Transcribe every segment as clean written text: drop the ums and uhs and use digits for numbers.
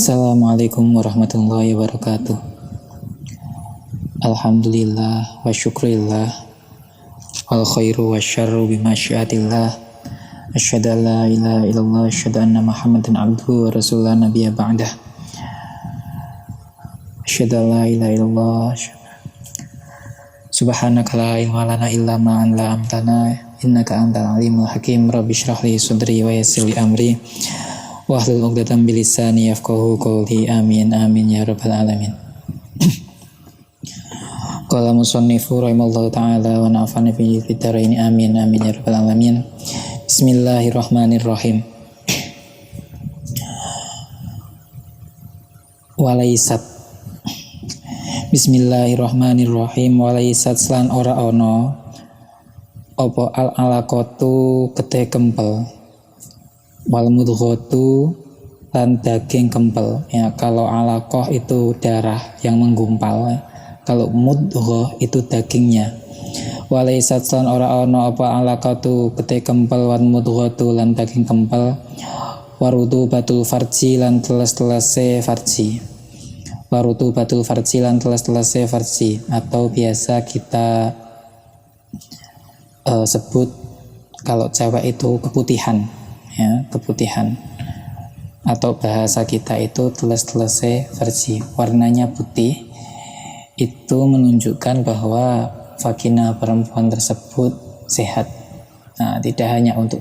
Assalamualaikum warahmatullahi wabarakatuh. Alhamdulillah wa syukrillah wal khairu wa syarru bimasyiatillah. Asyhadu an la ilaha illallah wa asyhadu anna Muhammadan abduhu wa rasulullah nabiyya ba'dah. Asyhadu an la ilaha illallah. Subhanaka la ilma lana illa ma 'allamtana innaka antal alimul hakim. Rabbi shrah li sadri wa yassir li amri wahlul 'uqdatam min lisani yafqahu qawli. Amin amin ya rabbal alamin. Qala musannifu rahimallahu ta'ala wa nafa'ana fi dhikrihi amin amin ya rabbal alamin. Bismillahirrahmanirrahim. Walaisat. Bismillahirrahmanirrahim. Walaisat lan ora ono apa al alaqatu kete kempel, wal mudghatu lan daging kempel. Ya, kalau alaqah itu darah yang menggumpal, kalau mudghah itu dagingnya. Walaisat lan ora ana apa alaqatu kete kempel, wan mudghatu lan daging kempel, warutu batul farji lan teles-telese farji. Warutu batul farji lan teles-telese farji, atau biasa kita sebut kalau cewek itu keputihan, ya, keputihan, atau bahasa kita itu teles-telese farji, warnanya putih. Itu menunjukkan bahwa vagina perempuan tersebut sehat. Nah, tidak hanya untuk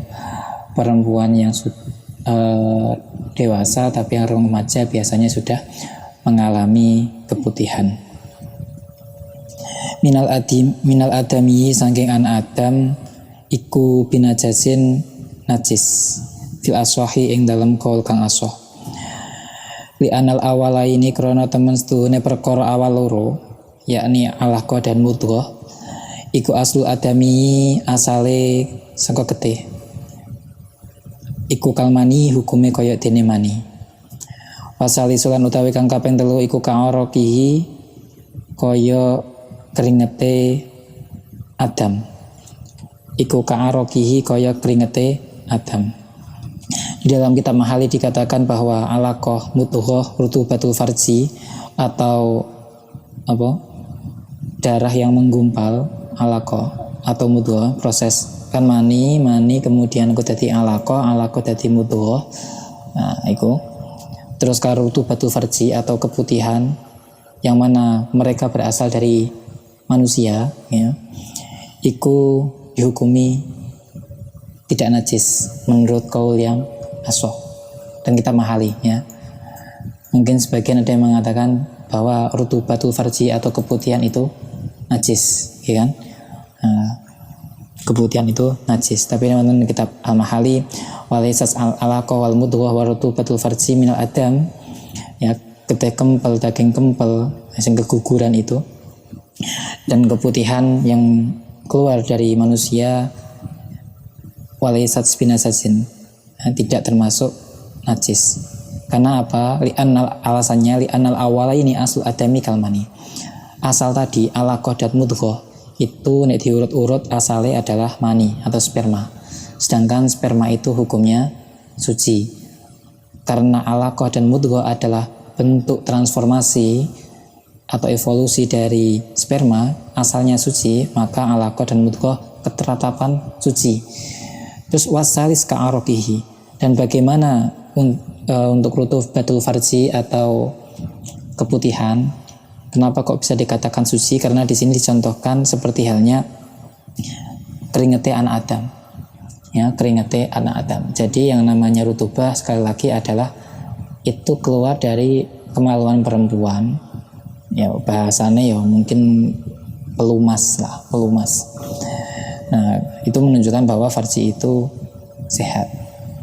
perempuan yang dewasa, tapi yang remaja biasanya sudah mengalami keputihan. Minal adami saking an adam iku binajasin najis fil aswahi ing dalam kaul kang asoh. Li anal awala ini krana temen setuhune perkara awal loro, yakni alaqah dan mudghah, iku aslu adami asale saka getih. Iku kalmani hukume kaya dene mani. Wasali sulan utawi kang kaping 3 iku ka'araqihi kaya keringete Adam. Iku ka'araqihi kaya keringete Adam. Di dalam kitab Mahali dikatakan bahwa alaqah, mudghah, rutubatul farji atau darah yang menggumpal, alaqah atau mudghah, proses kan mani kemudian aku dadi alaqah dadi mudghah. Nah, iku terus karutu batu farji atau keputihan, yang mana mereka berasal dari manusia, ya, iku dihukumi tidak najis menurut kaul yang asoh dan kita mahali, ya. Mungkin sebagian ada yang mengatakan bahwa rutubatul farji atau keputihan itu najis, ya kan? Nah, keputihan itu najis, tapi teman-teman kitab al-mahali walaisas al-alaqah wal mudghah wa rutubatul farji minal adam, ya, getih kempel, daging kempel, hasil keguguran itu, dan keputihan yang keluar dari manusia walaisat binajasin, tidak termasuk najis. Karena apa? Alasannya li'anal awala ini asal adami kalmani. Asal tadi alaqah dan mudghah itu nek diurut-urut asalnya adalah mani atau sperma. Sedangkan sperma itu hukumnya suci. Karena alaqah dan mudghah adalah bentuk transformasi atau evolusi dari sperma, asalnya suci, maka alaqah dan mudghah keteratapan suci. Terus wasalis ka'araqihi, dan bagaimana untuk rutubatul farji atau keputihan, kenapa kok bisa dikatakan suci? Karena di sini dicontohkan seperti halnya keringete anak Adam, ya, keringete anak Adam. Jadi yang namanya rutubah sekali lagi adalah itu keluar dari kemaluan perempuan, ya, bahasanya ya mungkin pelumas lah, pelumas. Nah, itu menunjukkan bahwa farji itu sehat.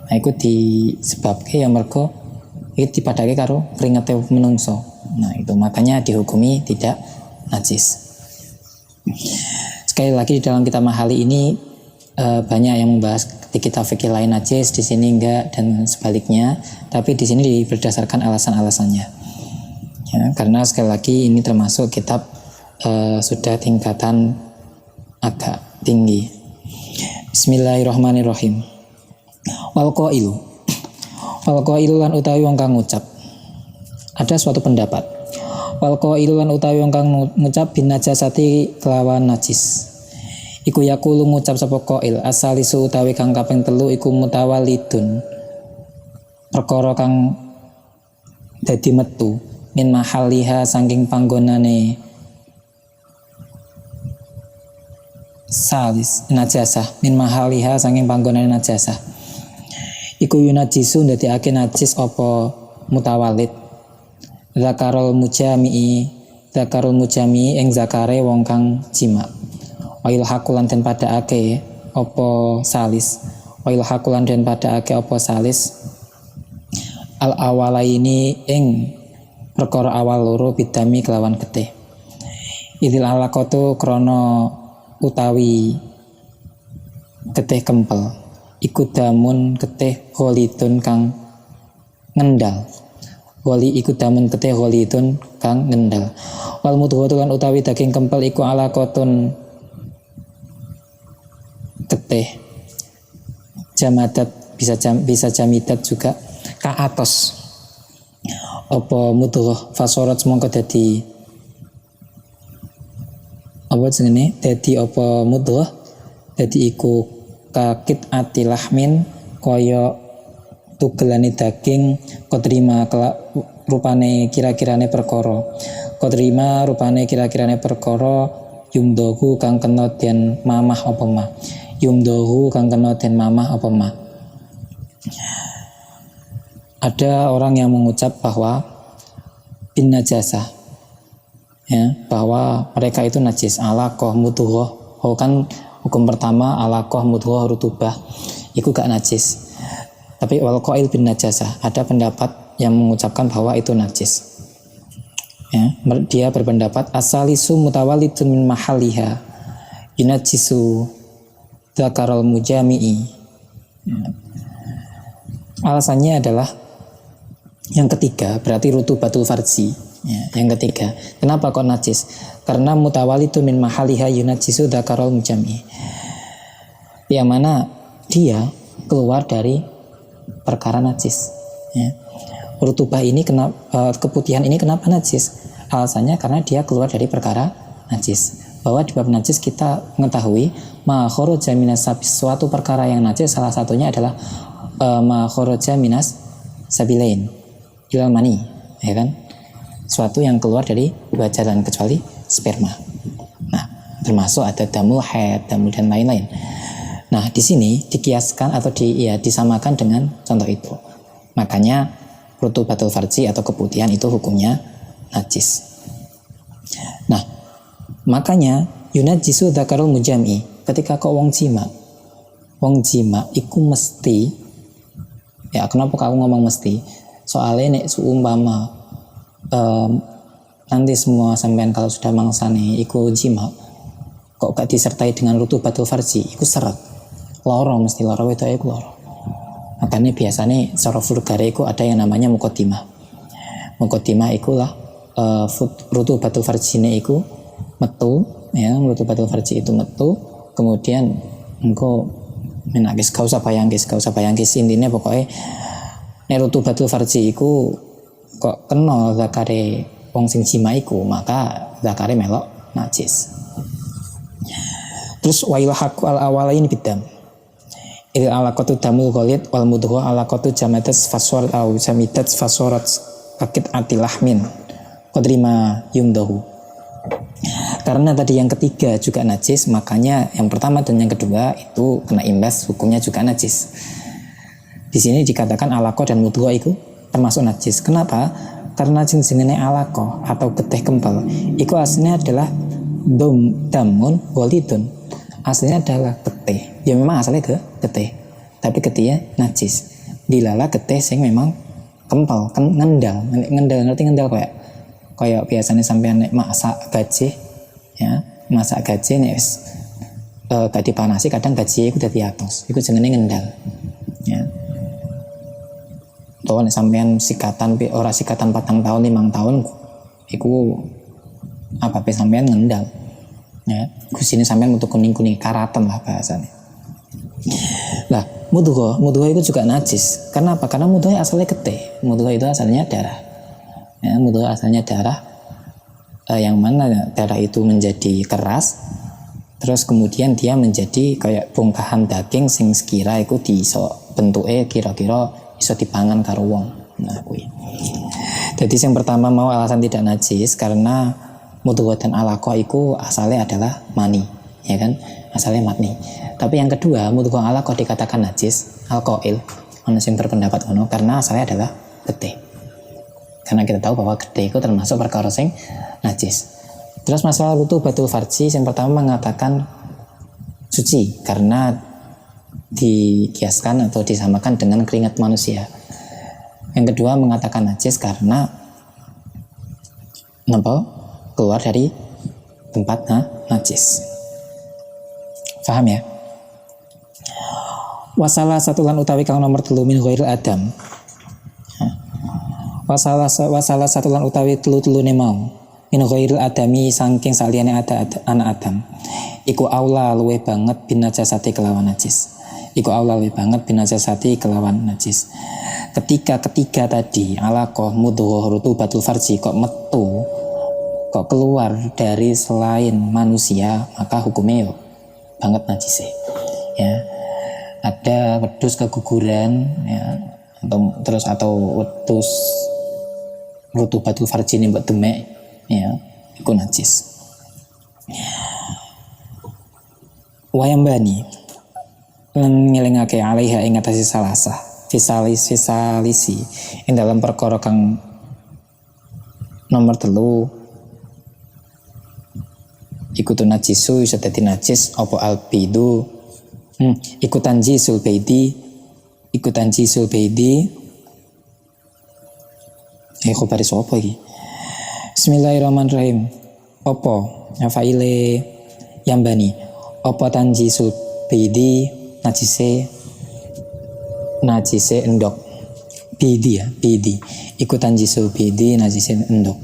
Nah, itu disebabkan ya mergo itu dipadake karo keringete menungso. Nah, itu makanya dihukumi tidak najis. Sekali lagi di dalam kitab Mahali ini banyak yang membahas di kitab fikih lain najis, di sini enggak, dan sebaliknya. Tapi di sini berdasarkan alasan-alasannya. Ya, karena sekali lagi ini termasuk kitab sudah tingkatan agak tinggi. Bismillahirrahmanirrahim. Wal qailu lan utawi wong kang ngucap. Ada suatu pendapat wal qailu lan utawi wong kang ngucap bin najasati kelawan najis iku yaqulu ngucap sapa qail asalisu utawi kang kaping 3 iku mutawalidun perkara kang dadi metu min mahaliha saking panggonane salis najasah min mahaliha saking panggonane najasah iku yunajisu ndadekake najis apa mutawalid zakarul mujami ing zakare wong kang jima wail hakulan den padhaake apa salis wail hakulan den padhaake apa salis al awalaini ing perkara awal loro bidami kelawan getih idil alaqatu krana utawi getih kempel iku damun getih holidun kang ngendal wali iku damun getih holidun kang ngendal wal mudghatu lan utawi daging kempel iku alaqatun getih jamadat bisa jamidat juga ka atos apa mudghah fasorat mongko dadi apa jenenge dadi apa mudghah dadi iku kakit atilahmin kaya tugelane daging kodrima rupane kira-kirane perkara kodrima rupane kira-kirane perkara yumdohu kang kena den mamah apa mah yumdohu kang kena den mamah apa mah. Ada orang yang mengucap bahwa bin najasah ya, bahwa mereka itu najis alaqah mudghah kan hukum pertama alaqah mudghah rutubah itu gak najis. Tapi wal qail bin najasah, ada pendapat yang mengucapkan bahwa itu najis. Ya, dia berpendapat asalisu mutawalidun min mahaliha yunajisu dzakarul mujami'i. Ya. Alasannya adalah yang ketiga, berarti rutubatul farji. Ya, yang ketiga, kenapa kok najis? Karena mutawalidun min mahaliha yunajisu dzakarul mujami'i. Yang mana dia keluar dari perkara najis. Ya. Rutubah ini keputihan ini kenapa najis? Alasannya karena dia keluar dari perkara najis. Bahwa di bab najis kita mengetahui ma kharaja minas suatu perkara yang najis salah satunya adalah ma kharaja minas sabilain ilal mani, ya kan? Suatu yang keluar dari dua jalan kecuali sperma. Nah, termasuk ada damul haid, damul dan lain-lain. Nah, di sini dikiaskan atau disamakan dengan contoh itu. Makanya rutubatul farji atau keputihan itu hukumnya najis. Nah, makanya yunajisu dzakarul mujami, ketika kau wong jima iku mesti, ya kenapa kamu ngomong mesti? Soalnya nek seumpama nanti semua sampean kalau sudah mangsane iku jima kok gak disertai dengan rutubatul farji iku seret. Loro mesti loro itu iku loro. Makanya biasanya secara vulgare iku ada yang namanya muqaddimah. Muqaddimah ikulah rutubatul farjine iku metu, ya, rutubatul farji itu metu, kemudian engko menakis gak usah bayangkis intinya pokoknya nek rutubatul farji iku kok kena zakare wong sing jima iku, maka zakare melok najis. Terus wail haqqu al awalain bidam. Il alaqatu damul ghalid wal mudghah alaqatu jamadas faswarat au jamidat faswarat kakit atilahmin qadrima yumdahu. Karena tadi yang ketiga juga najis, makanya yang pertama dan yang kedua itu kena imbas, hukumnya juga najis. Di sini dikatakan alaqah dan mudghah itu termasuk najis. Kenapa? Karena jenenge alaqah atau getih kempel itu aslinya adalah damun ghalidun. Aslinya adalah getih. Ya memang asalnya getih, tapi getihnya najis. Dilala getih sing memang kempel, kan ngendal, ngerti ngendal kayak biasanya sampean nek masak gaji, ya masak gaji nek gak dipanasi kadang gaji itu dadi atos, itu jenenge ngendal. Ya. Tuh nek sampean sikatan ora sikatan 4 tahun 5 tahun, iku apa pe sampean ngendal. Ya, kusine sampean untuk kuning-kuning karatan lah bahasanya. Lah, mudghah itu juga najis. Kenapa? Karena mudghah asalnya getih. Mudghah itu asalnya darah. Ya, mudghah asalnya darah, yang mana darah itu menjadi keras, terus kemudian dia menjadi kayak bongkahan daging sing sekira iku diiso bentuke kira-kira iso dipangan karo wong. Nah kuwi. Jadi yang pertama mau alasan tidak najis karena mudghah dan alaqah iku asalnya adalah mani, ya kan? Asalnya mani. Tapi yang kedua, mudghah alaqah dikatakan najis, alqail, ono sing berpendapat ngono karena asalnya adalah getih. Karena kita tahu bahwa getih itu termasuk perkara sing najis. Terus masalah rutubatul farji, yang pertama mengatakan suci karena dikiaskan atau disamakan dengan keringat manusia. Yang kedua mengatakan najis karena keluar dari tempat najis. Paham ya? Wasalah satulan utawi kang nomor 3 min ghairil adam. Wasalah satulan utawi telu-telune mau min ghairil adami saking saliyane ada anak Adam. Iku aula luweh banget binajasati kelawan najis. Iku aula luweh banget binajasati kelawan najis. Ketika ketiga tadi alaqah mudghah rutubatul farji kok metu, kok keluar dari selain manusia, maka hukumnya yo banget najis ya. Ada wedhus keguguran ya, atau wedhus rutubatul farji ini mbok demek ya, iku najis. Wayambani ngelingake alaiha ing atase salasah fisalisi ing dalam perkara kang nomor 3 iku tu najisu iso dadi najis apa albidu ikutan jisul baidi khabari sapa iki. Bismillahirrahmanirrahim. Apa faile yambani apa tanjisul baidi najise endok bidi ya bidi ikutan jisul bidi najise endok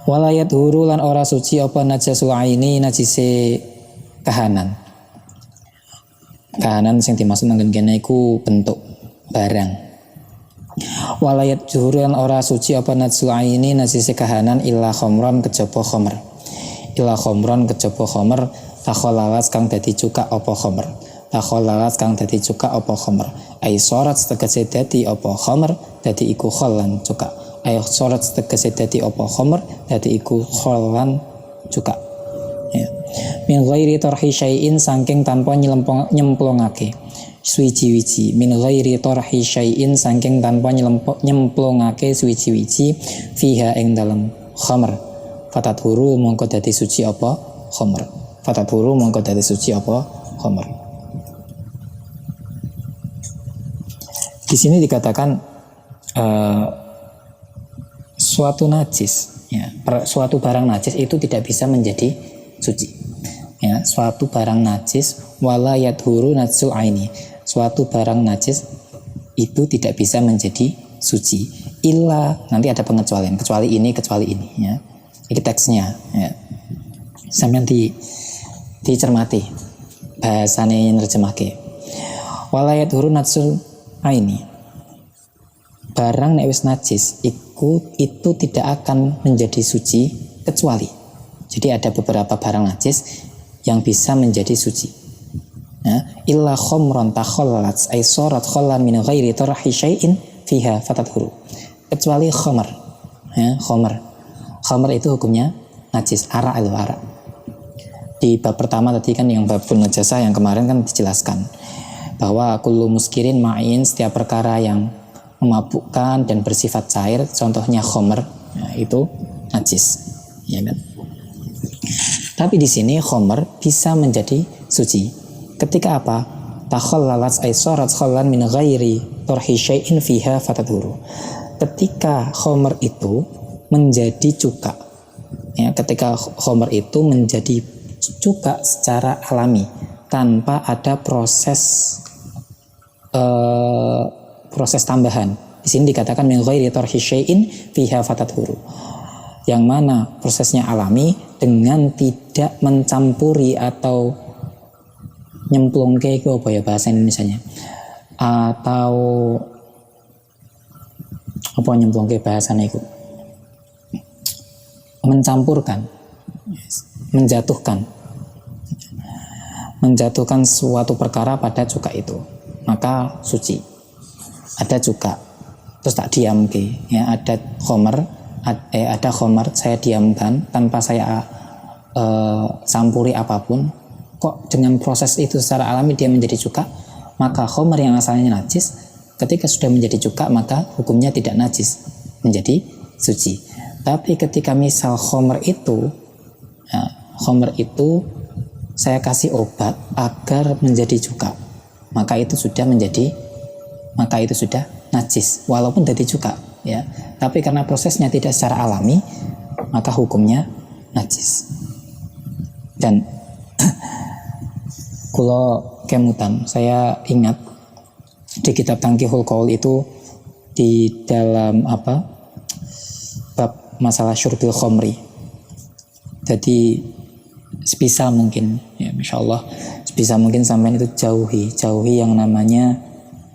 walayat huru lan ora suci apa najasul aini najise kahanan sing dimaksud nang kene iku bentuk barang. Walayat juhuran ora suci apa najsul aini najise kahanan illa khomron kejaba khomer takholalas kang dadi cuka apa khomer ai sorat tegese dadi apa khomer dadi iku kholan cuka ai sorat tegese dadi apa khomer dadi iku kholan cuka ya. Min ghairi tarhi syai'in saking tanpa nyemplungake suwiji-wiji min ghairi tarhi syai'in saking tanpa nyemplungake suwiji-wiji fiha ing dalem khamr fataturu mongko dadi suci apa khamr di sini dikatakan suatu najis ya, suatu barang najis itu tidak bisa menjadi suci ya, suatu barang najis wala yadhuru najsul aini, suatu barang najis itu tidak bisa menjadi suci illa, nanti ada pengecualian, kecuali ini ya. Ini teksnya ya. Sampeyan dicermati bahasane nerjemahke. Wala yadhuru najsul aini, barang nek wis najis itu tidak akan menjadi suci kecuali. Jadi ada beberapa barang najis yang bisa menjadi suci. Ya, illa khomron takhallat ay sarat khallan min ghairi tarhi syai'in fiha fatadhuru. Kecuali khamr. Ya, khamr itu hukumnya najis, arak. Di bab pertama tadi kan yang bab najasah yang kemarin kan dijelaskan bahwa kullu muskirin ma'in, setiap perkara yang memabukkan dan bersifat cair, contohnya khamr, ya, itu najis. Ya kan? Tapi di sini khamr bisa menjadi suci. Ketika apa? Takhallalat ay sarat khallan min ghairi tarhi syai'in fiha fatadhuru. Ketika khamr itu menjadi cuka. Ya, ketika khamr itu menjadi cuka secara alami tanpa ada proses tambahan. Di sini dikatakan min ghairi tarhi syai'in fiha fatadhuru. Yang mana prosesnya alami dengan tidak mencampuri atau nyemplungke itu apa ya bahasa Indonesianya, atau apa nyemplungke bahasanya itu mencampurkan, menjatuhkan suatu perkara pada cuka itu, maka suci. Ada cuka, terus tak diam ya, ada khomer, saya diamkan tanpa saya campuri apapun, kok dengan proses itu secara alami dia menjadi cuka, maka khomer yang asalnya najis ketika sudah menjadi cuka maka hukumnya tidak najis, menjadi suci. Tapi ketika misal khomer itu saya kasih obat agar menjadi cuka, maka itu sudah najis walaupun dari cuka ya. Tapi karena prosesnya tidak secara alami, maka hukumnya najis. Dan kulo kemutan, saya ingat di kitab Tangkihul Qaul itu di dalam bab masalah syurbil khomri. Jadi sebisa mungkin ya, Masya Allah, sebisa mungkin sampai itu jauhi yang namanya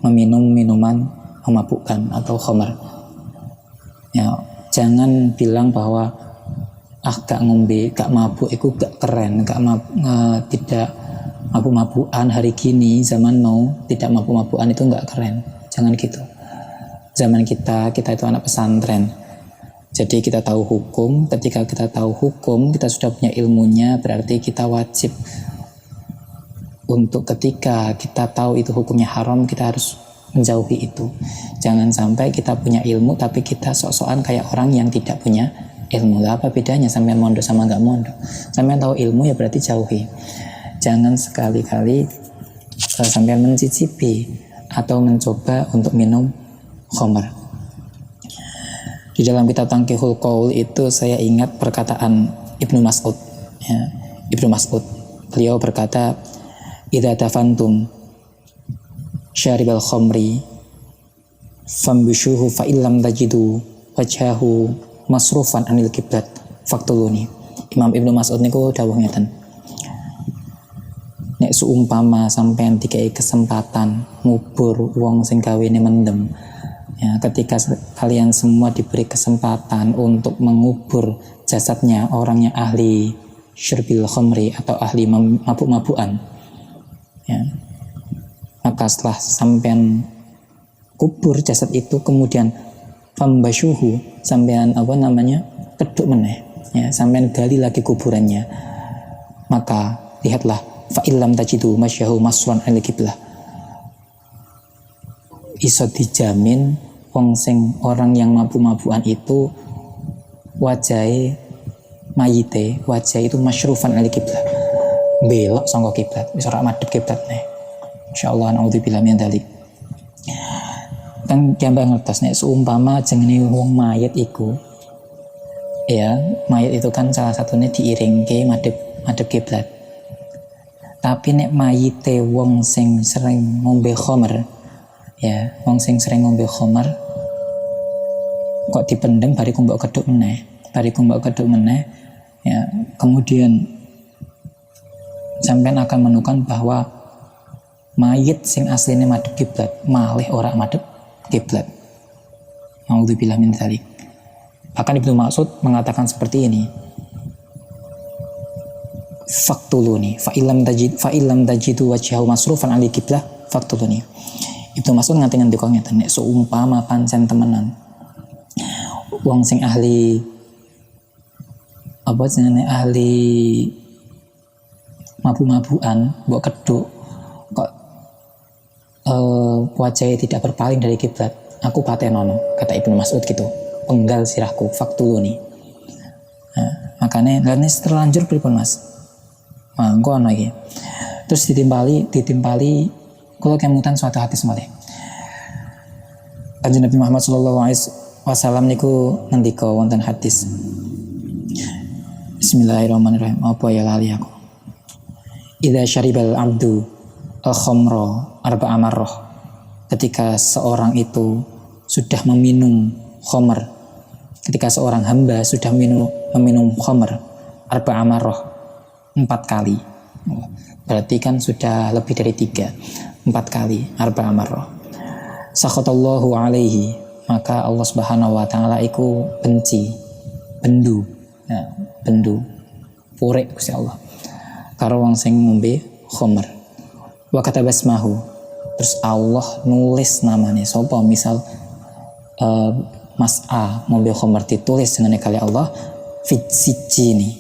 meminum minuman memabukkan atau khomer ya. Jangan bilang bahwa gak ngombe, gak mabuk itu gak keren, tidak mabuk-mabukan hari gini, zaman now tidak mabuk-mabukan itu gak keren. Jangan gitu. Zaman kita itu anak pesantren, jadi kita tahu hukum. Ketika kita tahu hukum, kita sudah punya ilmunya, berarti kita wajib untuk ketika kita tahu itu hukumnya haram, kita harus menjauhi itu. Jangan sampai kita punya ilmu tapi kita sok-sokan kayak orang yang tidak punya ilmu. Lah apa bedanya sampai mondok sama nggak mondok? Sampai tahu ilmu ya berarti jauhi. Jangan sekali-kali sampai mencicipi atau mencoba untuk minum khamr. Di dalam kitab Tangkihul Qaul itu saya ingat perkataan Ibnu Mas'ud ya. Ibnu Mas'ud, beliau berkata, idza tafantum syaribal khamri fambushuhu fa illam tajidu wajhahu masrufan anil kiblat faktuluni. Imam Ibnu Mas'ud niku dawuh ngeten, nek seumpama sampean dikai kesempatan ngubur wong sing gawene mendem ya, ketika kalian semua diberi kesempatan untuk mengubur jasadnya orang yang ahli syurbil khamri atau ahli mabuk-mabukan ya, maka setelah sampean kubur jasad itu, kemudian fambasyuhu, sampean keduk meneh ya, sampean gali lagi kuburannya, maka lihatlah fa illam tajidu masyahu masran al qiblah, iso dijamin wong sing orang yang mabuk-mabukan itu wajahe mayite, wajah itu masyrufan al qiblah, belok sangka kiblat, wis ora madhep kiblat neh. Insyaallah naudzubillah min dzalik. Kan jambah ngertos nek seumpama jenenge wong mayit iku ya, mayit itu kan salah satunya diiringke madhep kiblat. Tapi nek mayite wong sing sering ngombe khamr ya, wong sing sering ngombe khamr kok dipendem bariku mbok keduk meneh ya, kemudian sampean akan menemukan bahwa mayit sing asline madhep kiblat malih ora madhep kiblat. Naudzubillah min dzalik. Bahkan Ibnu Mas'ud mengatakan seperti ini, faktuluni fa illam tajidu wajhahu masrufan ali kiblah faktuluni. Ibnu Mas'ud ngaten ndika ngeten, nek seumpama pancen temenan wong sing ahli ahli mabuk-mabukan mbok keduk kok wajahnya tidak berpaling dari kiblat, aku patenono, kata Ibnu Mas'ud gitu, penggal sirahku faktuluni. Nah, makanya lan terlanjur pripun Mas? Mangko ana iki. Terus ditimpali kula kemutan suatu hadis malih. Kanjeng Nabi Muhammad sallallahu alaihi wasallam niku ngendika wonten hadis. Bismillahirrahmanirrahim. Apa ya lali aku. Idza syaribal abdu al-khamra arba'a marrah. Ketika seorang itu sudah meminum khamr, ketika seorang hamba sudah meminum khamr arba'a marrah 4 kali. Berarti kan sudah lebih dari 4 kali arba'a marrah. Sakhatallahu alaihi, maka Allah Subhanahu wa taala iku benci, bendu Nah, bendu purek Gusti Allah karo wong sing ngombe khamr. Wa katabasmahu, terus Allah nulis namanya sapa, misal Mas A ngombe khamr ditulis dengan kali Allah fit sijini,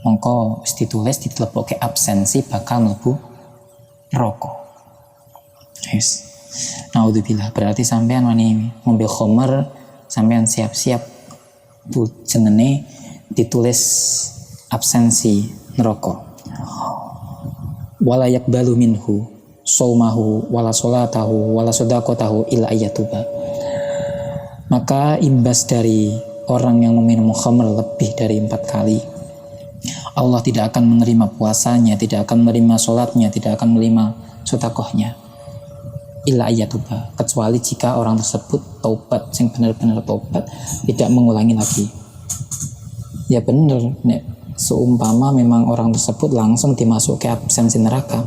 mongko wis ditulis ditlebokke absensi bakal mlebu neraka. Yes. Naudzubillah, berarti sampean wani ngombe khamr, sampean siap-siap bu jenenge ditulis absensi neraka. Wala yaqbalu minhu saumahu wala salatahu wala shadaqatahu illa ayyatuba. Maka imbas dari orang yang meminum khamr lebih dari 4 kali, Allah tidak akan menerima puasanya, tidak akan menerima sholatnya, tidak akan menerima sedekahnya. Illa ayyatuba, kecuali jika orang tersebut taubat, sing benar-benar taubat, tidak mengulangi lagi. Ya benar, nek seumpama memang orang tersebut langsung dimasuk ke absensi neraka.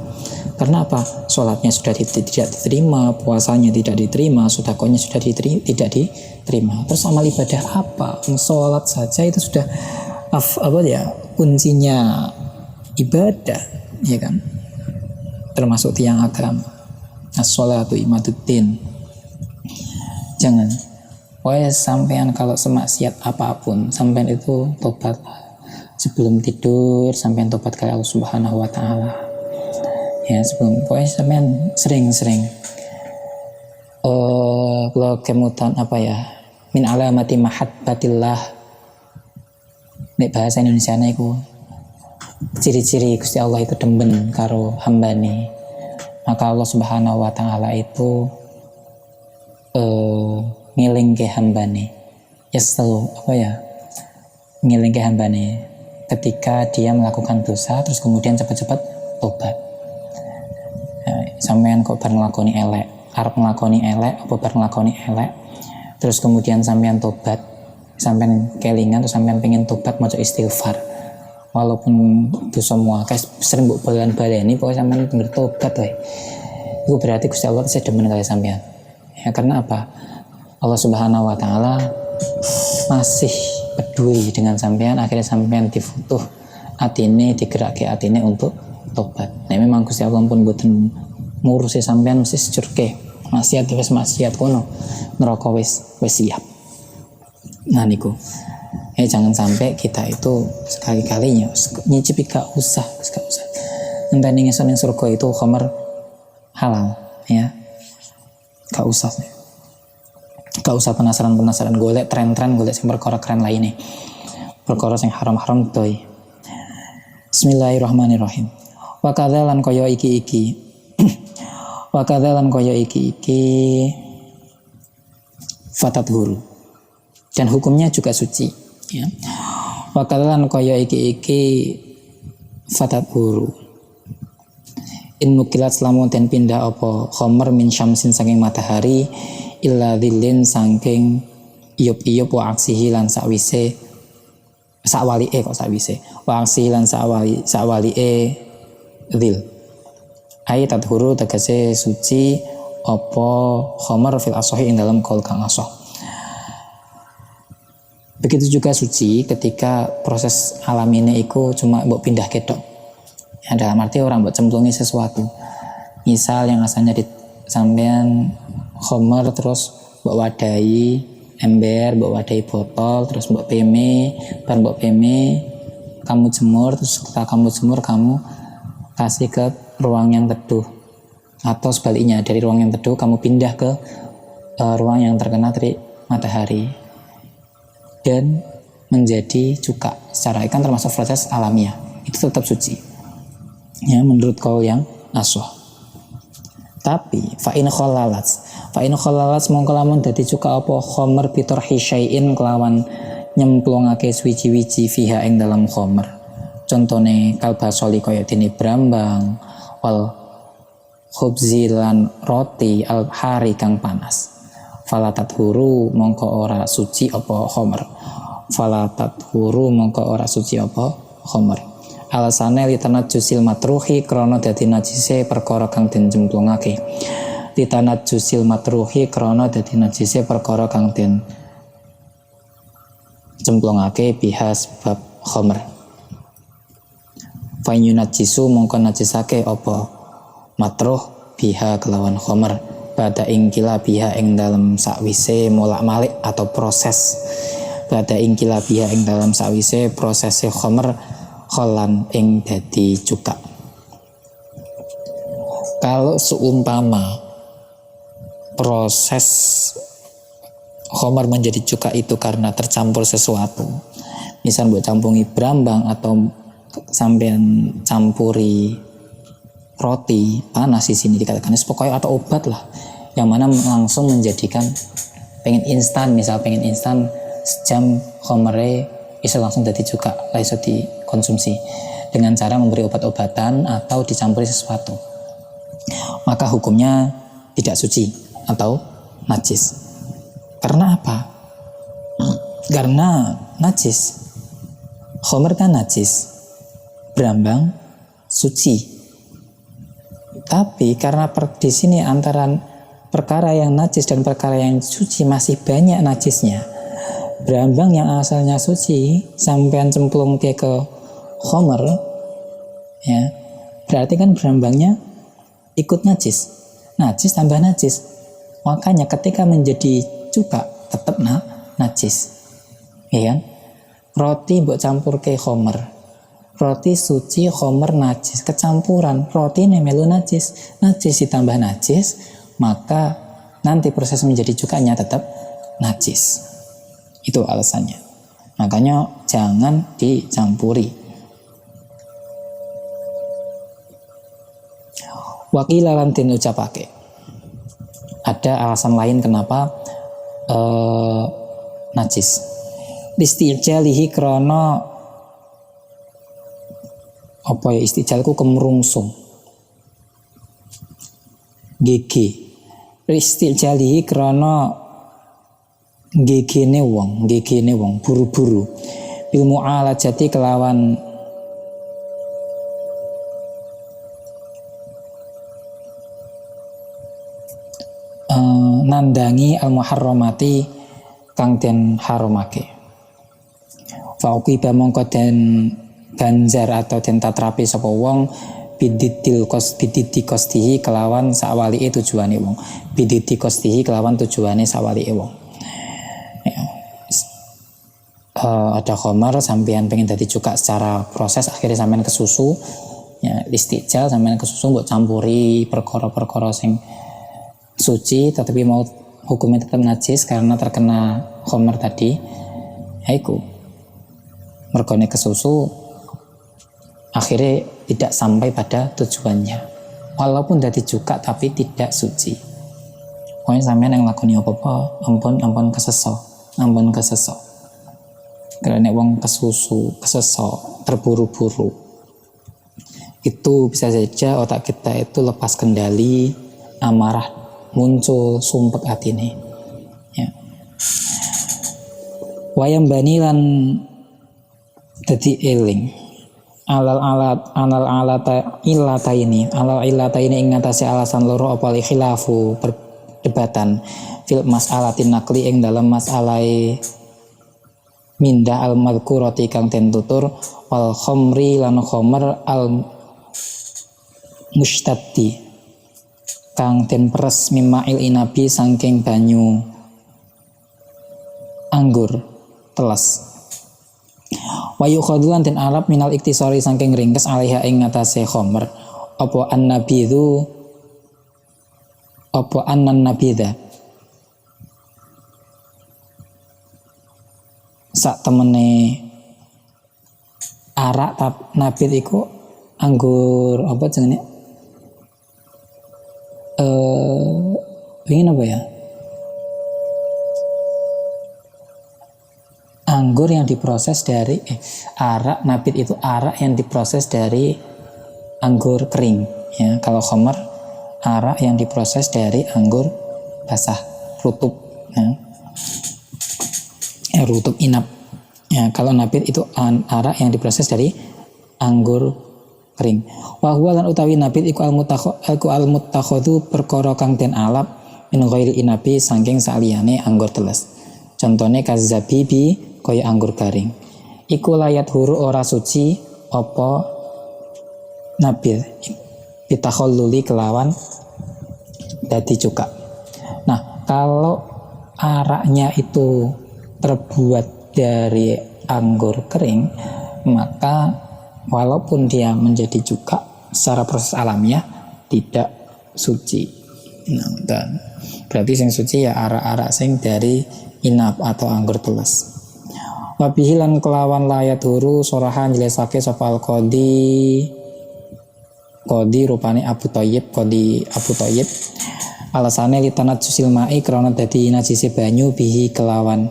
Karena apa? Sholatnya sudah tidak diterima, puasanya tidak diterima, sedekahnya sudah tidak diterima. Terus amal ibadah apa? Sholat saja itu sudah kuncinya ibadah, ya kan? Termasuk tiang agama. As-sholatu imaduddin. Jangan sampean kalau semaksiat apapun, sampean itu tobat sebelum tidur, sampean tobat ke Allah Subhanahu wa taala. Ya, sebelum sampean sering-sering kalau kemutan min alamati mahabbatillah, nek bahasa Indonesia niku ciri-ciri Gusti Allah itu demen karo hambane. Maka Allah Subhanahu wa taala itu ngilingke hambane. Ngilingke hambane ketika dia melakukan dosa terus kemudian cepat-cepat tobat. Sampean kok bar nglakoni elek, arep nglakoni elek apa bar nglakoni elek, terus kemudian sampean tobat, sampean kelingan terus sampean pengen tobat maca istighfar. Walaupun dosa muakas sering mbok balen-baleni, pokoknya sampean bener tobat wae. Itu berarti Gusti Allah saya demen kali sampean. Ya karena apa? Allah Subhanahu wa taala masih peduli dengan sampean, akhirnya sampean difutuh atine, digerakke atine untuk tobat. Nah memang Gusti Allah pun mboten ngurusi sampean mesti securke. Maksiat wis maksiat kono, neraka wis siap. Nah niku. Jangan sampai kita itu sekali-kalinya nyicipi gak usah. Enteni ngeson ning surga itu khamr halal, ya. Gak usah penasaran golek tren-tren, golek sing perkara keren lainnya. Perkara sing haram-haram doi. Bismillahirrahmanirrahim. Wa kadzalan kaya iki. Wa kadzalan kaya iki fatat huru. Dan hukumnya juga suci. Ya. Wakalan kaya iki fatat huru. In mukilat selamun dan pindah apa khamr min syamsin saking matahari illa dhillin saking iyup wa aksihi lan sakwalike wa aksihi lan sakwalike dhil. Ayat huru tegese suci apa khamr fil asohi ing dalam kaul kang asoh. Begitu juga suci ketika proses alamine iku cuma mbok pindah ketok. Ya, dalam arti orang mbok cemplungi sesuatu. Misal yang asalnya di sampean khamr terus mbok wadahi ember, mbok wadahi botol, terus mbok peme, kamu jemur, terus setelah kamu jemur kamu kasih ke ruang yang teduh. Atau sebaliknya, dari ruang yang teduh kamu pindah ke ruang yang terkena terik matahari. Dan menjadi cuka secara ikan termasuk proses alamiah, itu tetap suci ya menurut kaul yang asoh. Tapi fa'in khalalats mongko lamun dadi cuka apa khamr bitorhi syai'in kelawan nyemplungake suwi-wiji fiha ing dalam khamr. Contone kalbasoli kaya dene brambang wal khubzilan roti al hari kang panas. Falatat huru mongko ora suci apa khamr. Alasane litanat jusil matruhi krana dadi najise perkara kang den jemplungake. Litanat jusil matruhi krana dadi najise perkara kang den cemplungake biha sebab khamr. Fa yunajisu mongko najisake apa matruh biha kelawan khamr pada ingkila biha ing dalam sakwise molak-malik atau proses pada ingkila biha ing dalam sakwise prosese khamr kholan ing dadi cuka. Kalau seumpama proses khamr menjadi cuka itu karena tercampur sesuatu, misal buat campungi brambang atau sampean campuri roti panas, di sini dikatakan pokoknya atau obat lah yang mana langsung menjadikan pengen instan sejam khamre bisa langsung jadi cuka langsung dikonsumsi dengan cara memberi obat-obatan atau dicampuri sesuatu, maka hukumnya tidak suci atau najis. Karena apa? Karena najis. Khamr kan najis, brambang suci. Tapi karena di sini antara perkara yang najis dan perkara yang suci masih banyak najisnya. Brambang yang asalnya suci sampean cemplung ke khamr, ya berarti kan brambangnya ikut najis. Najis tambah najis. Makanya ketika menjadi cuka tetap najis. Ya kan? Roti mbok campur ke khamr. Roti suci, khamr najis, kecampuran roti melu najis. Najis ditambah najis, maka nanti proses menjadi cukanya tetap najis. Itu alasannya. Makanya jangan dicampuri. Wakila lan den ucapake. Ada alasan lain kenapa najis. Istijalihi krana apa ya, istijalku kemerungsung. Gigi. Istijalihi krana gegene wong buru-buru. Bil mu'alajati kelawan nandangi al-muharramati kang den haramake. Fauqiba mongko den ganjar atau den tatrapi sapa wong bididil kostihi kelawan sakwalike tujuane wong. Bididi kostihi kelawan tujuane sakwalike wong. Ya. Ada khamar sampean pengen dadi cuka secara proses, akhirnya sampean ke susu. Ya, istijal sampean ke susu mbok campuri perkara-perkara sing suci tetapi mau hukumnya tetap najis karena terkena khamr tadi, yaiku mergone ke susu akhirnya tidak sampai pada tujuannya walaupun dadi cuka tapi tidak suci. Pokoknya sampean yang lakoni apa-apa ampun keseso karena wong kesusu keseso terburu-buru itu bisa saja otak kita itu lepas kendali, amarah muncul, sumpek atine. Ya. Wayam bani lan dadi eling alal ilata ini ing ngatasi alasan loro apa li khilafu perdebatan fil mas'alatin naqli ing dalam mas'alai mindah al madhkurati kang den tutur wal khamri lan khamr al mustaddi kang den peres mima'il inabi saking banyu anggur teles. Wayu khadulan den Arab minal iktisori saking ringkes alaiha ing ngatasé khamr apa annabidhu apa annan nabidha sak temene arak nabid iku anggur apa jenenge ingin apa ya, anggur yang diproses dari arak nabid itu arak yang diproses dari anggur kering ya. Kalau khamr arak yang diproses dari anggur basah rutub ya, rutub inap ya. Kalau nabid itu arak yang diproses dari anggur kering. Wa huwa lan utawi nabid iku al-muttakhadhu perkara kang den alap min ghairi inabi saking saliyane anggur teles. Contone kazabibi kaya anggur garing. Iku layat huru ora suci apa nabil bitakhalluli kelawan dadi cuka. Nah, kalau araknya itu terbuat dari anggur kering, maka walaupun dia menjadi cuka secara proses alamiah tidak suci. Nah, dan berarti sing suci ya arak-arak sing dari inap atau anggur teles. Wabihilan kelawan layat huru sorahan jelasake sopal kodi rupane Abu Thayyib, kodi Abu Thayyib. Alasane litanat jusil ma'i krana dadi najise banyu bihi kelawan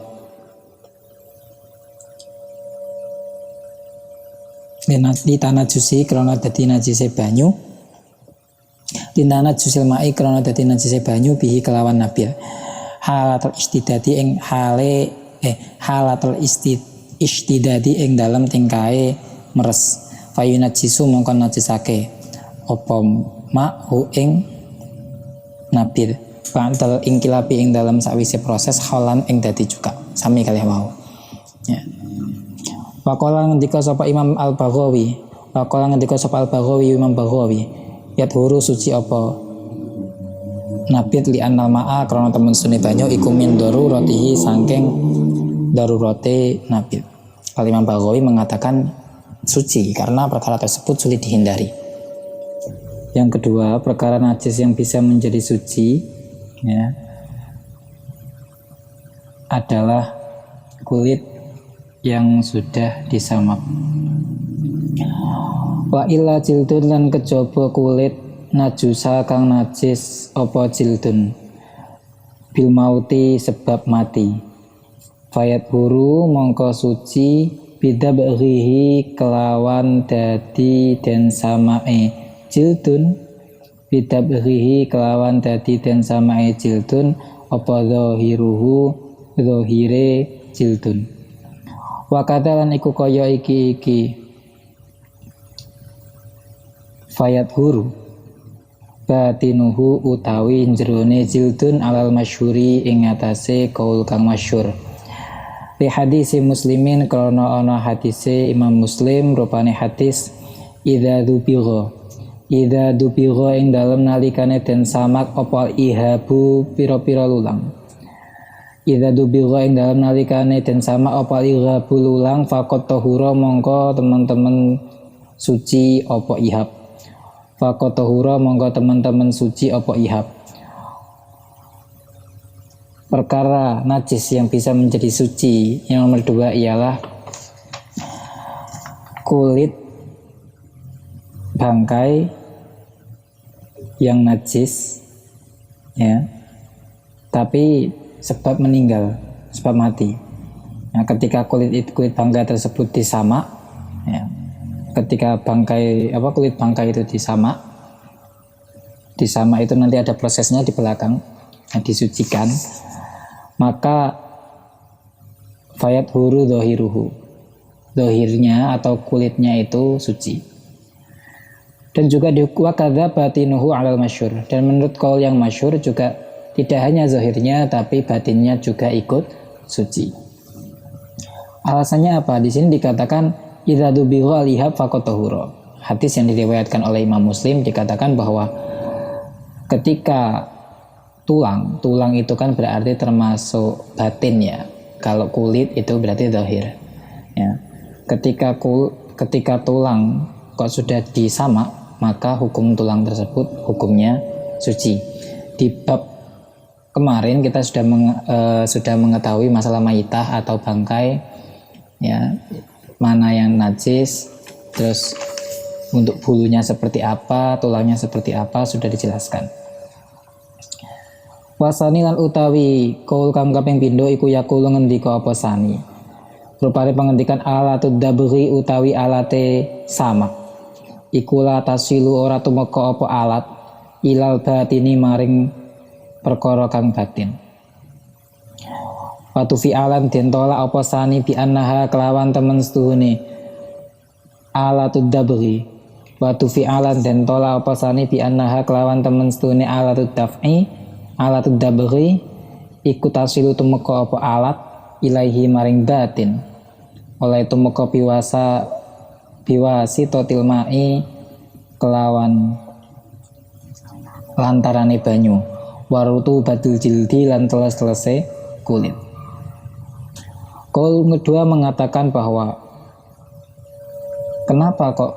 litanat jusi krana dadi najise banyu litanat jusil ma'i krana dadi najise banyu bihi kelawan nabil halatul istidadi ing halatul istidadi ing dalem tingkae meres fayunat jisu mongkon najisake apa ma'hu ing nabil pantel ing kilapi ing dalam sakwise proses halan ing dadi juga sami kalih wau ya. Waqala ngendika sapa Imam Al-Baghawi Imam Baghawi yat huru suci apa nabit li annal ma'a krana temen sune banyu iku min daruratihi saking darurate nabit. Imam Baghawi mengatakan suci karena perkara tersebut sulit dihindari. Yang kedua, perkara najis yang bisa menjadi suci ya, adalah kulit yang sudah disamak. Wa illa jildun lan kejaba kulit najusa kang najis apa jildun bil mauti sebab mati. Fayat huru mongko suci bidabghihi kelawan dadi den samae jildun bidabghihi kelawan dadi den samae jildun apa zahiruhu zahire jildun. Wa kadalan iku kaya iki fayat huru batinuhu utawi jerone jildun alal masyhuri ing atase kaul kang masyhur. Li hadisi muslimin krana ana hadise Imam Muslim rupane hadis idza dubigha ing dalem nalikane den samak apa ihabu pira-pira lulang. Idza dubigha ing dalem nalikane den samak apa ihabu lulang faqat tahura mongko teman-teman suci apa ihab. Faqat tahura mongko teman-teman suci apa ihab. Perkara najis yang bisa menjadi suci yang nomor 2 ialah kulit bangkai yang najis ya, tapi sebab meninggal, sebab mati. Nah, ketika kulit bangkai tersebut disamak ya, ketika kulit bangkai itu disamak itu nanti ada prosesnya di belakang yang disucikan, maka fayat huru dohiruhu, dohirnya atau kulitnya itu suci. Dan juga wakadha batinuhu alal masyhur, dan menurut kaul yang masyhur juga tidak hanya zohirnya tapi batinnya juga ikut suci. Alasannya apa? Di sini dikatakan idza dubigha lihab faqat tahura. Hadis yang diriwayatkan oleh Imam Muslim dikatakan bahwa ketika tulang itu kan berarti termasuk batin ya. Kalau kulit itu berarti zahir. Ya. Ketika tulang kok sudah disamak, maka hukum tulang tersebut hukumnya suci. Di bab kemarin kita sudah mengetahui masalah mayitah atau bangkai ya, mana yang najis, terus untuk bulunya seperti apa, tulangnya seperti apa sudah dijelaskan. Wasani lan utawi kaul kang kaping pindho iku yaqulu ngendika apa sani. Rupane pangendikan alatud dabghi utawi alate samak. Iku la tasilu ora tumeka apa alat ilal batini maring perkara kang batin. Watu fi alan den tolak apa sani bi annaha kelawan temen setuhune alatud dabghi. Watu fi alan den tolak apa sani bi annaha kelawan temen setuhune alatud daf'i. Alatud dabghi iku tasilu tumeka apa alat ilaihi maring batin oleh tumeka biwasi totil mai kelawan lantarane banyu warutu badul jildi lan teles-telese kulit. Qaul kedua mengatakan bahwa kenapa kok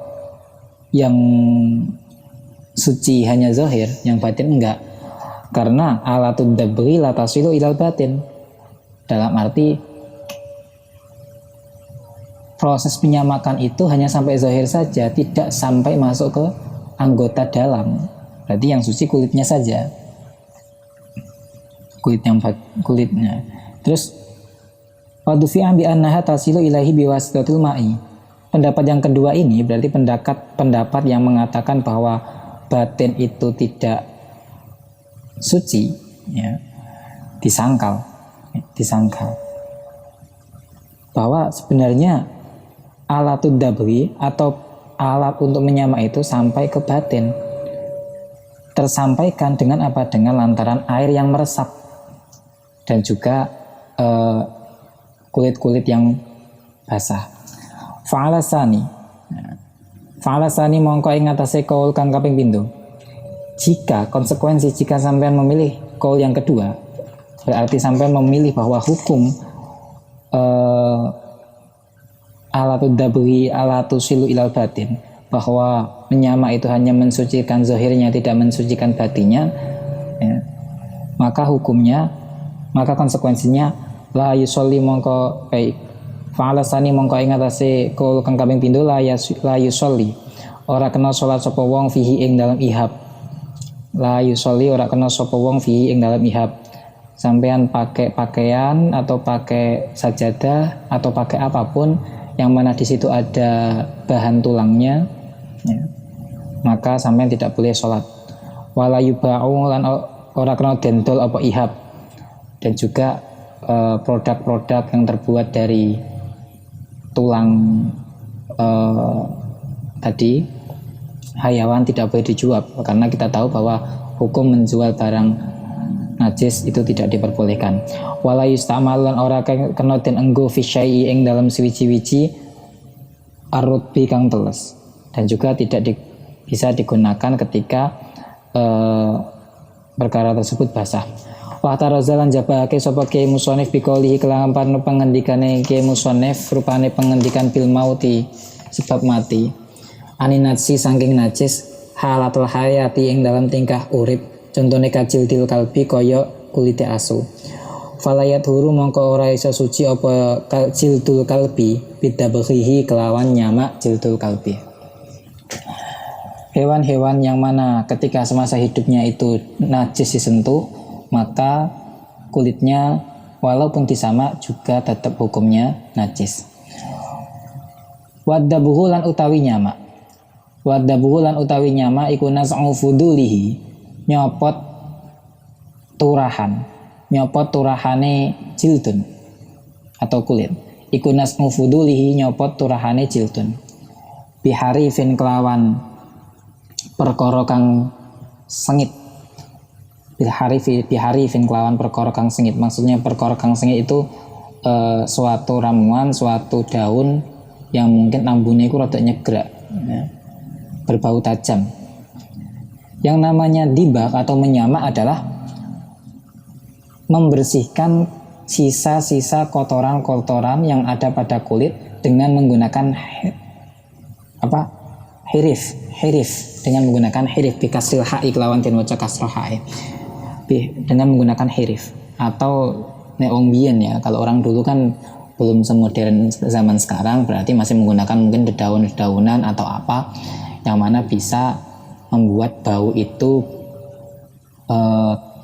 yang suci hanya zahir, yang batin enggak? Karena alatud dabri la tasilu ilal batin. Dalam arti proses penyamakan itu hanya sampai zahir saja, tidak sampai masuk ke anggota dalam. Berarti yang suci kulitnya saja. Kulitnya. Terus wadufi'an bi annaha tasilu ilahi biwasitatil ma'i. Pendapat yang kedua ini berarti pendapat yang mengatakan bahwa batin itu tidak suci, ya, disangkal bahwa sebenarnya alatud dabri atau alat untuk menyamak itu sampai ke batin, tersampaikan dengan apa? Dengan lantaran air yang meresap dan juga kulit-kulit yang basah. Fa'alasani mongko ing atase kaul kang kaping pindho. Jika sampean memilih kaul yang kedua, berarti sampean memilih bahwa hukum alatud dabri alatu silu ilal batin, bahwa menyama itu hanya mensucikan zahirnya, tidak mensucikan batinnya, ya, maka konsekuensinya la yusolli mongko fa'alasani mongko ing atase kaul kang kaping pindho la yusolli ora kena salat sapa wong fihi ing dalam ihab. La yusolli ora kena sapa wong fihi ing dalam ihab. Sampean pakai pakaian atau pakai sajadah atau pakai apapun yang mana di situ ada bahan tulangnya, ya, maka sampean tidak boleh sholat. Wala yuba'u lan ora kena dendol apa ihab. Dan juga produk-produk yang terbuat dari tulang tadi hayawan tidak boleh dijual, karena kita tahu bahwa hukum menjual barang najis itu tidak diperbolehkan. Wala yustamal lan ora kena den enggo fi syai'i ing dalam suwiji-wiji arutbi kang teles, dan juga tidak bisa digunakan ketika perkara tersebut basah. Wa tarazalan jabake sapa Kiai Musonif bikolihi kelawan pengendikane Kiai Musonif rupane pengendikan bil mauti sebab mati. Aninatsi saking najis halatul hayati ing dalam tingkah urip, contohnya kacil til kalbi kaya kulite asu. Falayat huru mongko ora iso suci apa jildul kalbi bidabghihi kelawan nyamak jildul kalbi. Hewan-hewan yang mana ketika semasa hidupnya itu najis disentuh, maka kulitnya walaupun disamak juga tetap hukumnya najis. Wadabuhu lan utawi nyama iku nas'u fudulihi, nyopot turahane jildun atau kulit. Iku nas'u fudulihi, nyopot turahane jildun. Biharifin kelawan perkara kang sengit. Biharifin kelawan perkara kang sengit. Maksudnya perkara kang sengit itu suatu ramuan, suatu daun yang mungkin ambune itu rada nyegrak, ya, berbau tajam. Yang namanya dibak atau menyamak adalah membersihkan sisa-sisa kotoran-kotoran yang ada pada kulit dengan menggunakan hirif dengan menggunakan hirif bikasril ha'i kelawan den waca kasrah ha'i, dengan menggunakan hirif. Atau neong biyen, ya, kalau orang dulu kan belum semodern zaman sekarang, berarti masih menggunakan mungkin dedaunan atau apa yang mana bisa membuat bau itu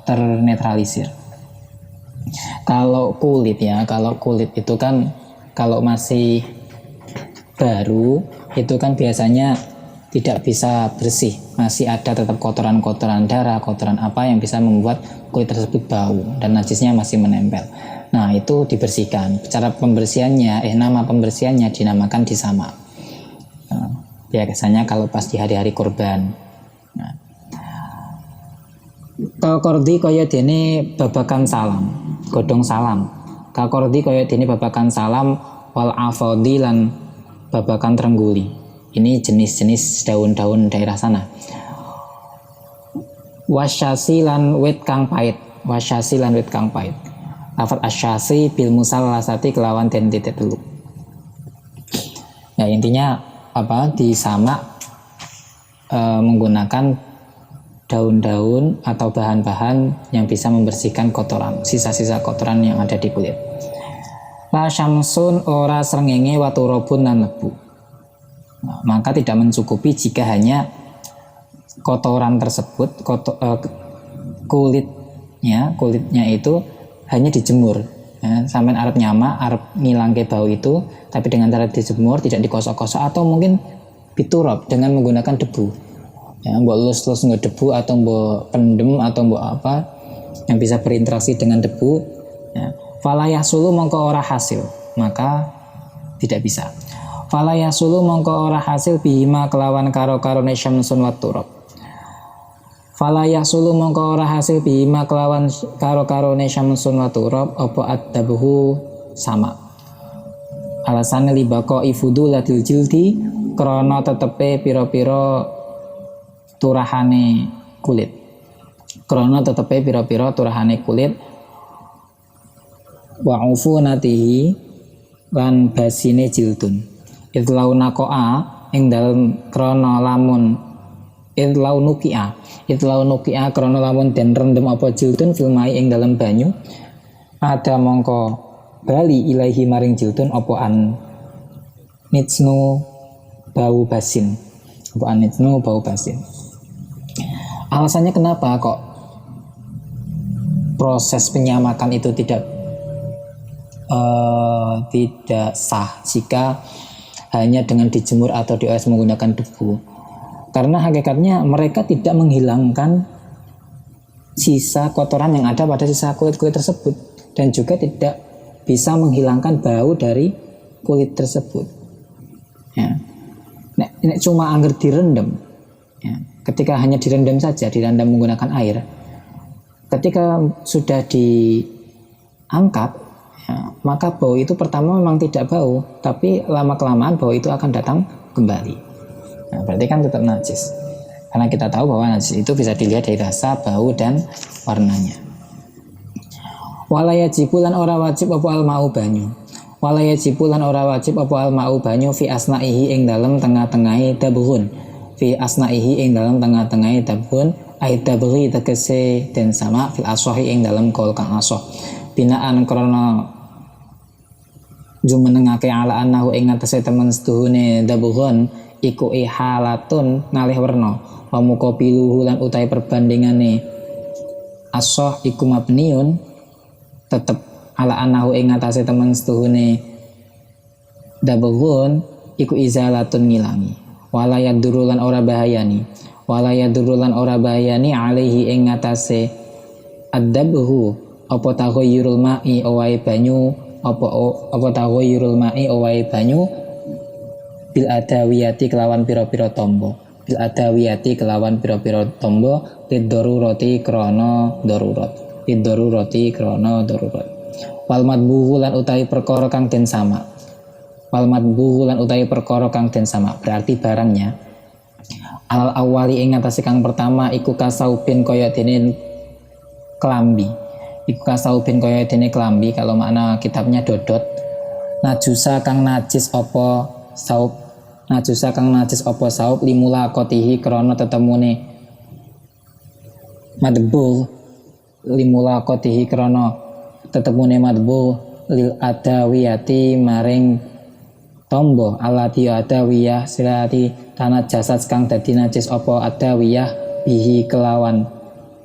ternetralisir. Kalau kulit itu kan kalau masih baru itu kan biasanya tidak bisa bersih, masih ada tetap kotoran-kotoran darah, kotoran apa yang bisa membuat kulit tersebut bau dan najisnya masih menempel. Nah, itu dibersihkan. Cara pembersihannya, nama pembersihannya dinamakan disamak. Biasanya kalau pas di hari-hari kurban. Nah, kordi kaya dene babakan salam, godhong salam. kakordi kaya dene babakan salam wal afodi lan babakan trengguli. Ini jenis-jenis daun-daun daerah sana. Wasyasi lan wit kang pait. Wasyasi lan wit kang pait. Lafat asyasi bil musallasati kelawan den titik telu. Ya intinya apa, disamak menggunakan daun-daun atau bahan-bahan yang bisa membersihkan kotoran, sisa-sisa kotoran yang ada di kulit. La syamsun ora srengenge wa turabun lan lebu. Nah, maka tidak mencukupi jika hanya kotoran tersebut, kulitnya itu hanya dijemur. Ya, sampai arep nyama, arep ngilangke bau itu, tapi dengan cara dijemur, tidak dikosok-kosok, atau mungkin biturab dengan menggunakan debu. Ya, mbok lus-lus nggak debu, atau mbok pendem, atau mbok apa yang bisa berinteraksi dengan debu. Ya, falayasulu mongko ora hasil, maka tidak bisa. Falayasulu mongko ora hasil bihima kelawan karo-karone syamsun wat turab. Falayasulu mongko ora hasil bihima kelawan karo-karone syamsun wa turab apa addabuhu sama. Alasannya libako ifudulatil jildi krana tetepe pira-pira turahane kulit. Krana tetepe pira-pira turahane kulit wa ufunatihi lan basine jildun. Idlau nakoa ing dalem krana lamun idlau nukia krana lamun den rendem apa jildun filmai ing dalam banyu ada mongko bali ilahi maring jildun apa an nitsnu bau basin. Alasannya kenapa kok proses penyamakan itu tidak sah jika hanya dengan dijemur atau dioles menggunakan debu? Karena hakikatnya mereka tidak menghilangkan sisa kotoran yang ada pada sisa kulit-kulit tersebut, dan juga tidak bisa menghilangkan bau dari kulit tersebut. Ya. Nek cuma angger direndam, ya, ketika hanya direndam saja, direndam menggunakan air, ketika sudah diangkat, ya, maka bau itu pertama memang tidak bau, tapi lama-kelamaan bau itu akan datang kembali. Nah, berarti kan tetap najis, karena kita tahu bahwa najis itu bisa dilihat dari rasa, bau, dan warnanya. Walaya jibulan ora wajib apa al-ma'u banyu. Walaya jibulan ora wajib apa al-ma'u banyu fi asna'ihi ing dalam tengah-tengahi dabhun. Fi asna'ihi ing dalam tengah-tengahi dabhun ai dabri tegese den sama fil asohi ing dalam kaul kang asoh. Binaan krana jumenengake ala annahu ing atase temen seduhune dabhun iku ihalatun ngalih werna wa muqabiluhu lan utahe perbandingane asoh iku mabniun tetep ala anahu ing atase temen setuhune dabuhun iku izalatun ngilangi wala yadurulan ora bahayani alaihi ing atase addabuhu apa taghayyurul ma'i owae banyu apa taghayyurul ma'i owae banyu bil adawiyati kelawan pira-pira tombo liddarurati krana darurat wal madbuhu lan utawi perkara kang den sama berarti barangnya alal awali ing atase kang pertama iku kasaubin kaya dene klambi kalau makna kitabnya dodot najusa kang najis apa saub limula kotihi krana tetemune madbuh lil adawiyati maring tombo alati adawiyah silati tanah jasad kang dadi najis apa adawiyah bihi kelawan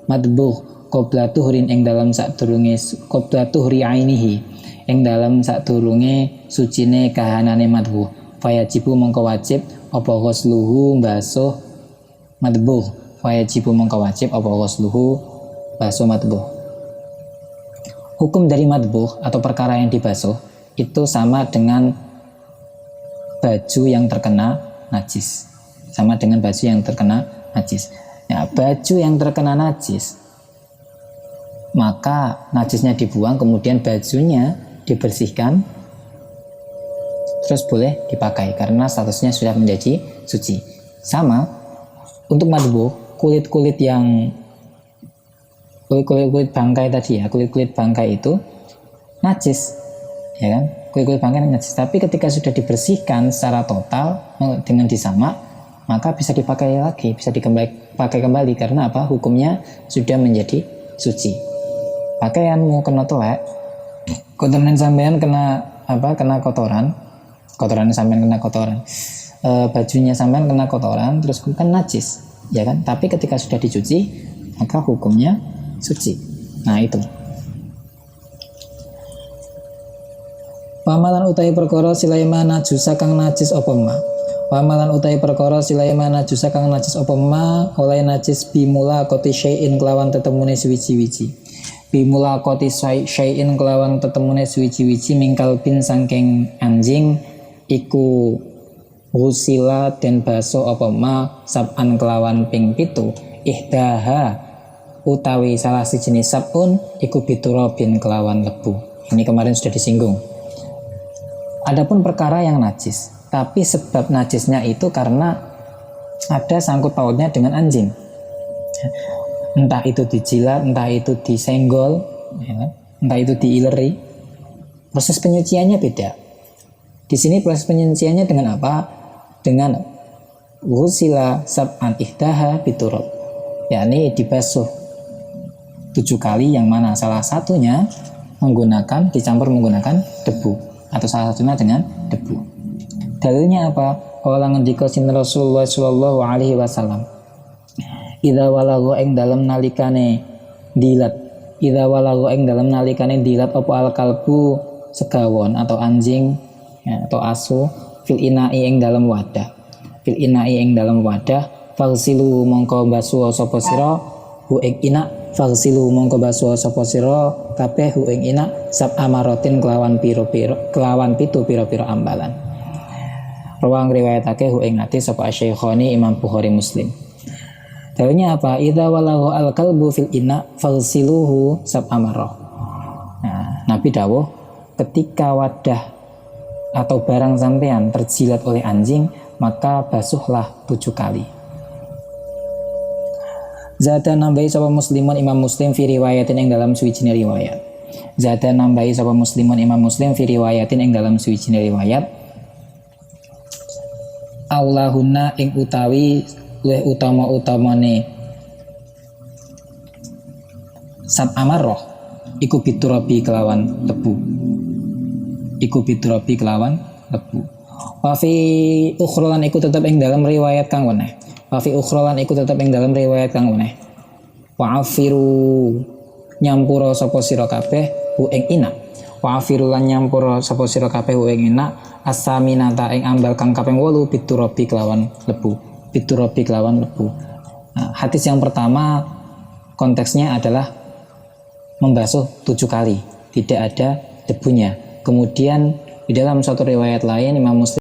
madbuh qabla tuhrin ing dalam sadurunge qabla tuhri ainihi ing dalam sadurunge sucine kahanane madbuh fayajibu mongko wajib apa ghusluhu basuh madbuh Hukum dari madbuh atau perkara yang dibasuh itu sama dengan baju yang terkena najis. Ya, baju yang terkena najis, maka najisnya dibuang, kemudian bajunya dibersihkan, terus boleh dipakai karena statusnya sudah menjadi suci. Sama untuk madbuh, kulit-kulit bangkai tadi ya, kulit-kulit bangkai itu najis, ya kan? Kulit-kulit bangkai najis. Tapi ketika sudah dibersihkan secara total dengan disamak, maka bisa dipakai lagi, bisa dipakai kembali karena apa? Hukumnya sudah menjadi suci. Pakaianmu kena telek, kotoran sampean kena apa? Kena kotoran sampean kena kotoran, bajunya sampean kena kotoran, terus kan najis, ya kan? Tapi ketika sudah dicuci, maka hukumnya suci. Nah itu. Pamalan utahe perkara Sulaiman najusa kang najis apa ma. Pamalan utahe perkara Sulaiman najusa kang najis apa ma, oleh najis bimula koti syai'in kelawan tetemune suwiji-wiji. Bimula koti syai'in kelawan tetemune suwiji-wiji mingkal bin sangking anjing iku husila den baso apa ma sab'an kelawan ping 7 ihdaha utawi salah si jenis sab'un iku biturabin kelawan lebu. Ini kemarin sudah disinggung. Adapun perkara yang najis, tapi sebab najisnya itu karena ada sangkut pautnya dengan anjing, entah itu dijilat, entah itu disenggol, ya, entah itu diileri, proses penyuciannya beda. Di sini proses penyuciannya dengan apa? Dengan ghusila sab'an ihdaha biturab, yakni dibasuh 7 kali, yang mana salah satunya dicampur menggunakan debu, atau salah satunya dengan debu. Dalilnya apa? Qala ngendika sinten Rasulullah sallallahu alaihi wasallam, idza walagha ing dalem nalikane dilat, idza walagha ing dalem nalikane dilat apa al kalbu segawon atau anjing, ya, atau asu fil ina'i ing dalam wadah, fagsilu mongko basuh sapa sira hu ing ina, fagsilu mongko basuh sapa sira kabeh hu ing ina sab amaratin kelawan pitu pira-pira ambalan. Rawang riwayatake hu ing hadis sapa Asy-Syaikhani Imam Bukhari Muslim. Dalilnya apa? Idza walagha al kalbu fil ina fagsiluhu sab amarah. Nah, Nabi dawuh ketika wadah atau barang sampean terjilat oleh anjing, maka basuhlah 7 kali. Zada nambahi sapa muslimun Imam Muslim fi riwayatin ing dalam suwijine riwayat. Zada nambahi sapa muslimun Imam Muslim fi riwayatin ing dalam suwijine riwayat. Allahunna ing utawi luwih utama-utamane sab amarrah iku biturabi kelawan lebu. Wa fi ukhrolan iku tetep ing dalam riwayat kang weneh. Wa afiru nyampura sapa sira kabeh hu ing ina. Wa afiru lan nyampura sapa sira kabeh hu ing ina asaminata ing ambal kang kaping 8 biturabi kelawan lebu. Nah, hadis yang pertama konteksnya adalah membasuh 7 kali, tidak ada debunya. Kemudian di dalam suatu riwayat lain Imam Muslim